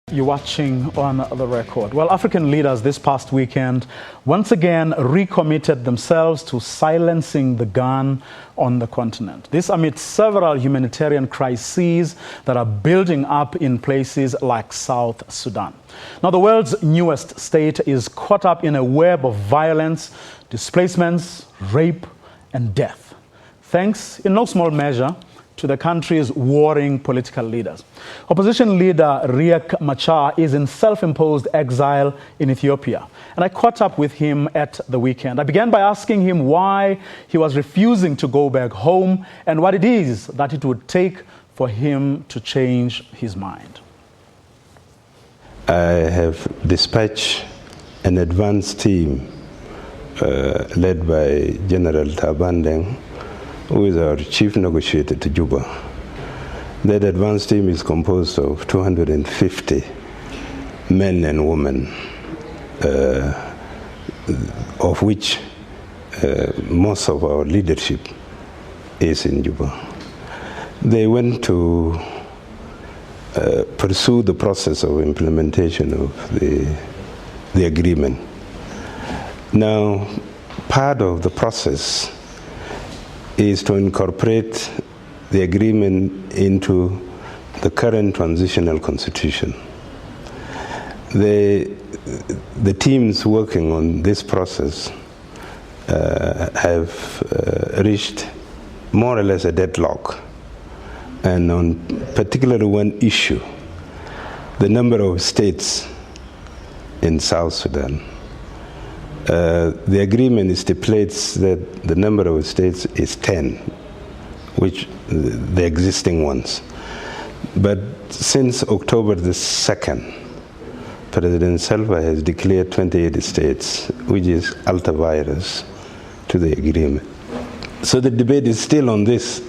You're watching On the Record. Well, African leaders this past weekend once again recommitted themselves to silencing the gun on the continent. This amid several humanitarian crises that are building up in places like South Sudan. Now, the world's newest state is caught up in a web of violence, displacements, rape, and death, thanks in no small measure to the country's warring political leaders. Opposition leader Riek Machar is in self-imposed exile in Ethiopia, and I caught up with him at the weekend. I began by asking him why he was refusing to go back home and what it is that it would take for him to change his mind. I have dispatched an advance team led by General Tabandeng, who is our chief negotiator to Juba. That advance team is composed of 250 men and women, of which most of our leadership is in Juba. They went to pursue the process of implementation of the agreement. Now, part of the process is to incorporate the agreement into the current transitional constitution. The teams working on this process have reached more or less a deadlock. And on particularly one issue, the number of states in South Sudan. The agreement stipulates that the number of states is 10, which the existing ones. But since October the 2nd, President Salva has declared 28 states, which is ultra-virus to the agreement. So the debate is still on this,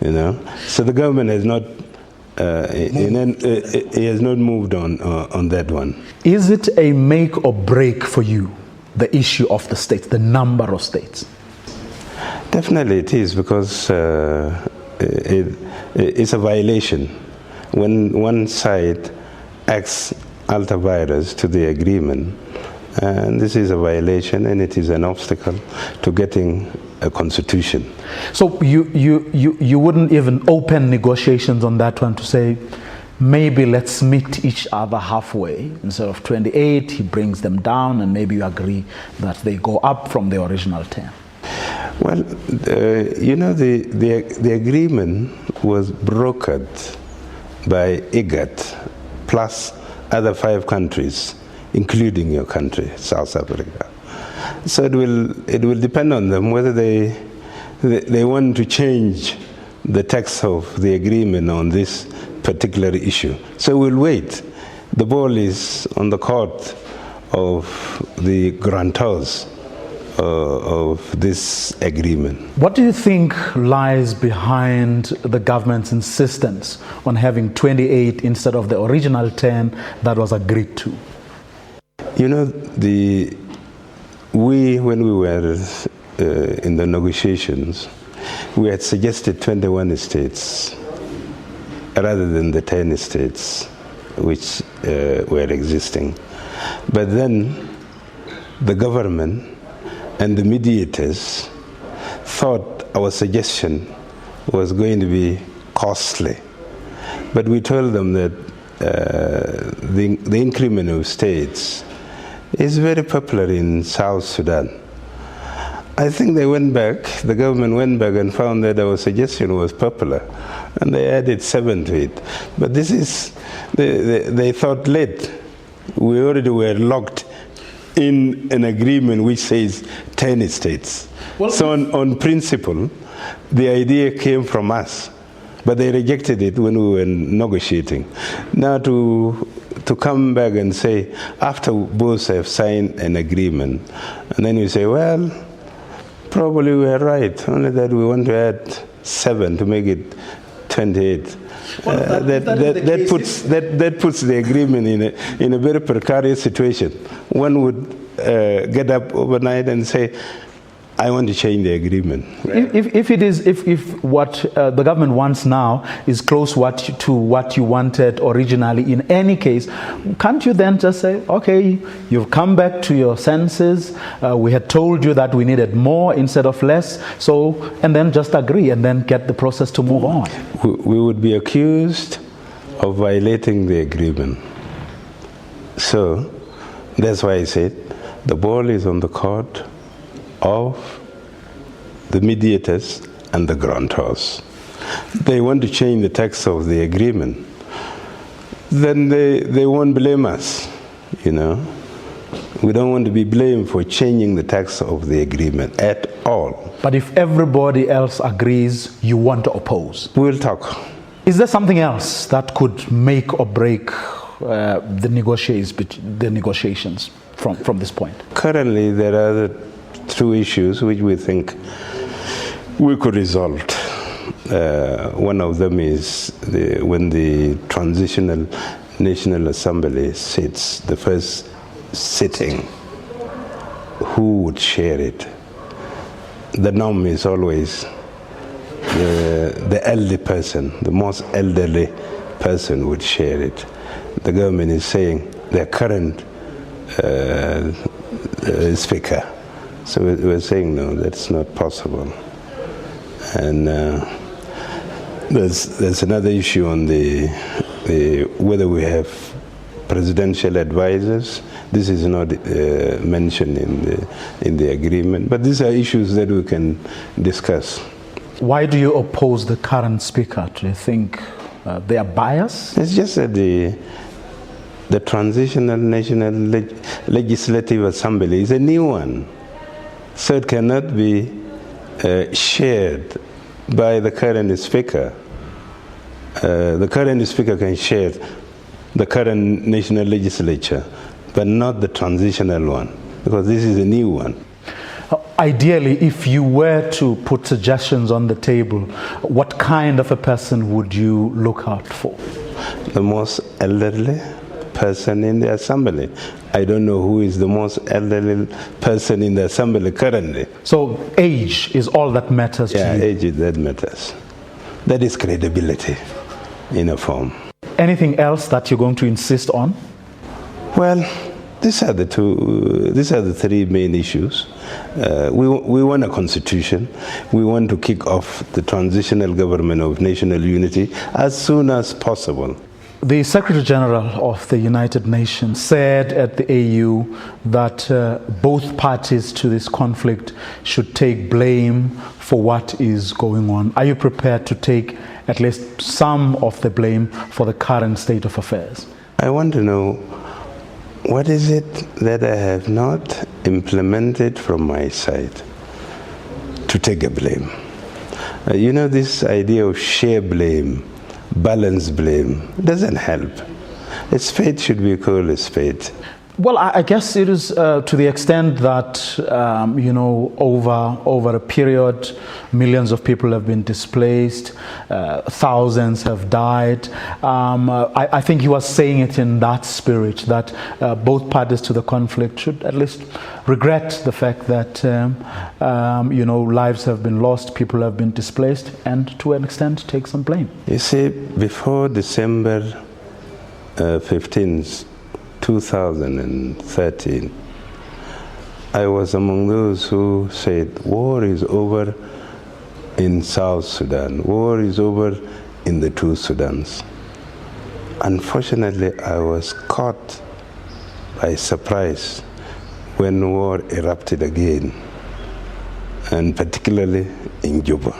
you know. So the government has not has not moved on that one. Is it a make or break for you, the issue of the states, the number of states? Definitely it is, because it's a violation. When one side acts ultra-virus to the agreement, and this is a violation, and it is an obstacle to getting a constitution. So you wouldn't even open negotiations on that one to say, maybe let's meet each other halfway. Instead of 28, he brings them down, and maybe you agree that they go up from the original 10. Well, you know, the agreement was brokered by IGAD plus other 5 countries, including your country, South Africa. So it will depend on them whether they want to change the text of the agreement on this particular issue. So we'll wait. The ball is on the court of the grantors of this agreement. What do you think lies behind the government's insistence on having 28 instead of the original 10 that was agreed to? You know, when we were in the negotiations, we had suggested 21 states rather than the 10 states which were existing. But then the government and the mediators thought our suggestion was going to be costly. But we told them that the increment of states is very popular in South Sudan. I think they went back, the government went back and found that our suggestion was popular, and they added 7 to it. But this is, they thought late. We already were locked in an agreement which says 10 states. Well, so on principle, the idea came from us, but they rejected it when we were negotiating. Now to come back and say, after both have signed an agreement, and then you say, well, probably we are right, only that we want to add 7 to make it 28. Well, that puts the agreement in a very precarious situation. One would get up overnight and say, I want to change the agreement. If what the government wants now is close to what you wanted originally, in any case, can't you then just say, okay, you've come back to your senses, we had told you that we needed more instead of less, so, and then just agree and then get the process to move on? We would be accused of violating the agreement. So that's why I said the ball is on the court of the mediators and the grantors. They want to change the text of the agreement, then they won't blame us, you know. We don't want to be blamed for changing the text of the agreement at all. But if everybody else agrees, you want to oppose? We'll talk. Is there something else that could make or break the negotiations from this point? Currently, there are two issues which we think we could resolve. One of them is when the Transitional National Assembly sits, the first sitting, who would share it? The norm is always the elderly person, the most elderly person would share it. The government is saying their current speaker. So we're saying, no, that's not possible. And there's another issue on the whether we have presidential advisors. This is not mentioned in the agreement, but these are issues that we can discuss. Why do you oppose the current speaker? Do you think they are biased? It's just that the Transitional National Legislative Assembly is a new one, so it cannot be shared by the current speaker. The current speaker can share the current national legislature, but not the transitional one, because this is a new one. Ideally, if you were to put suggestions on the table, what kind of a person would you look out for? The most elderly person in the assembly. I don't know who is the most elderly person in the assembly currently. So age is all that matters to you? Yeah, age is that matters. That is credibility in a form. Anything else that you're going to insist on? Well, these are the three main issues. We want a constitution. We want to kick off the transitional government of national unity as soon as possible. The Secretary General of the United Nations said at the AU that both parties to this conflict should take blame for what is going on. Are you prepared to take at least some of the blame for the current state of affairs? I want to know, what is it that I have not implemented from my side to take a blame? You know, this idea of share blame, balance blame, doesn't help. A spade should be called a spade. Well, I guess it is to the extent that, you know, over a period, millions of people have been displaced, thousands have died. I think he was saying it in that spirit, that both parties to the conflict should at least regret the fact that, you know, lives have been lost, people have been displaced, and to an extent take some blame. You see, before December 15th, 2013, I was among those who said, war is over in South Sudan, war is over in the two Sudans. Unfortunately, I was caught by surprise when war erupted again, and particularly in Juba.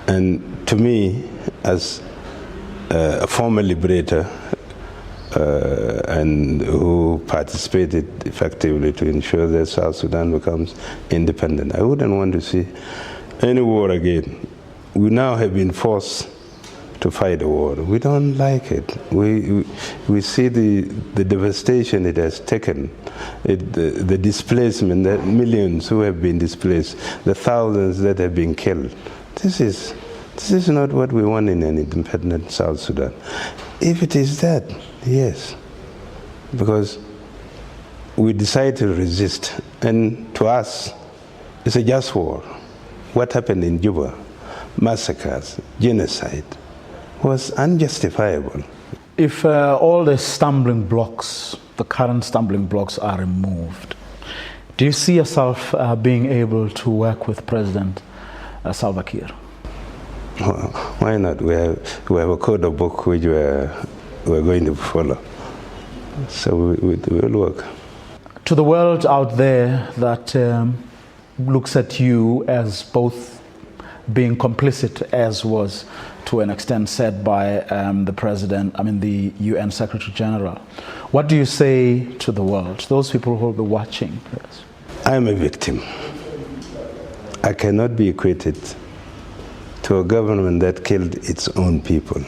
And to me, as a former liberator, and who participated effectively to ensure that South Sudan becomes independent, I wouldn't want to see any war again. We now have been forced to fight a war. We don't like it. We see the devastation it has taken, the displacement, the millions who have been displaced, the thousands that have been killed. This is not what we want in an independent South Sudan. If it is that, yes, because we decide to resist, and to us, It's a just war. What happened in Juba, massacres, genocide, was unjustifiable. If all the stumbling blocks, the current stumbling blocks are removed, do you see yourself being able to work with President Salva Kiir? Why not? We have a code of book which we're going to follow. So we will work. To the world out there that looks at you as both being complicit, as was to an extent said by the UN Secretary General, what do you say to the world, those people who will be watching this? I am a victim. I cannot be equated to a government that killed its own people,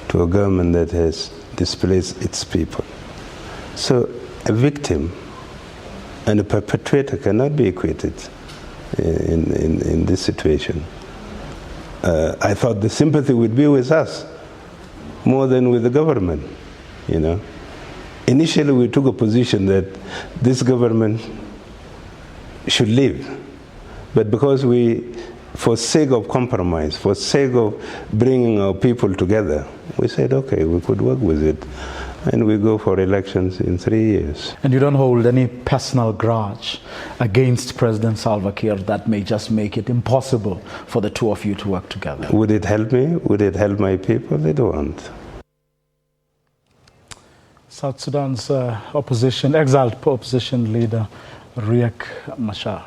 to a government that has displaced its people. So a victim and a perpetrator cannot be equated in this situation. I thought the sympathy would be with us more than with the government, you know. Initially we took a position that this government should leave, but because for sake of compromise, for sake of bringing our people together, we said, okay, we could work with it. And we go for elections in 3 years. And you don't hold any personal grudge against President Salva Kiir that may just make it impossible for the two of you to work together? Would it help me? Would it help my people? It won't. South Sudan's exiled opposition leader, Riek Machar.